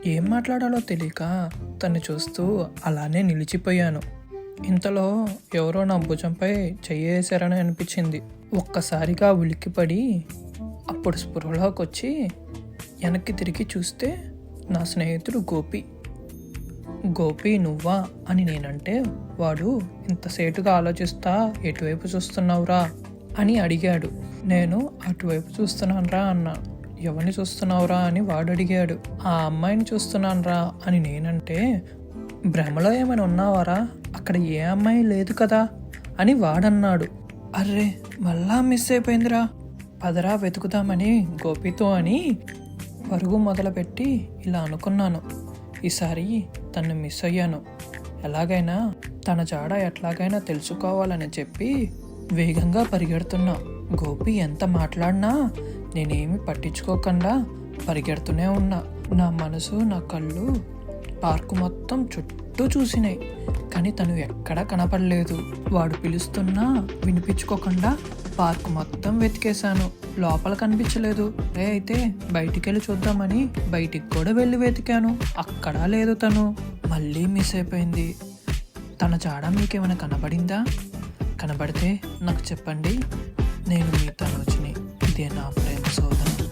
ఏం మాట్లాడాలో తెలియక తన్ని చూస్తూ అలానే నిలిచిపోయాను. ఇంతలో ఎవరో నా భుజంపై చెయ్యేశారని అనిపించింది. ఒక్కసారిగా ఉలిక్కిపడి అప్పుడు స్పృహలోకి వచ్చి వెనక్కి తిరిగి చూస్తే నా స్నేహితుడు గోపి. గోపి నువ్వా అని నేనంటే వాడు ఇంతసేటుగా ఆలోచిస్తా ఎటువైపు చూస్తున్నావురా అని అడిగాడు. నేను అటువైపు చూస్తున్నానురా అన్నా. ఎవరిని చూస్తున్నావురా అని వాడు అడిగాడు. ఆ అమ్మాయిని చూస్తున్నానురా అని నేనంటే భ్రమలో ఏమైనా ఉన్నావారా, అక్కడ ఏ అమ్మాయి లేదు కదా అని వాడన్నాడు. అర్రే మళ్ళా మిస్ అయిపోయిందిరా, పదరా వెతుకుదామని గోపితో అని పరుగు మొదలుపెట్టి ఇలా అనుకున్నాను. ఈసారి తను మిస్ అయ్యాను. ఎలాగైనా తన జాడ ఎట్లాగైనా తెలుసుకోవాలని చెప్పి వేగంగా పరిగెడుతున్నా. గోపి ఎంత మాట్లాడినా నేనేమి పట్టించుకోకుండా పరిగెడుతూనే ఉన్నా. నా మనసు నా కళ్ళు పార్కు మొత్తం చుట్టూ చూసినాయి, కానీ తను ఎక్కడా కనపడలేదు. వాడు పిలుస్తున్నా వినిపించుకోకుండా పార్కు మొత్తం వెతికేశాను. లోపల కనిపించలేదు. అయితే బయటికి వెళ్ళి చూద్దామని బయటికి కూడా వెళ్ళి వెతికాను. అక్కడా లేదు తను. మళ్ళీ మిస్ అయిపోయింది. తన జాడ మీకేమైనా కనబడిందా? కనబడితే నాకు చెప్పండి. నేను మీ తనుజుని. ఇదే నా ప్రేమ సోదరు.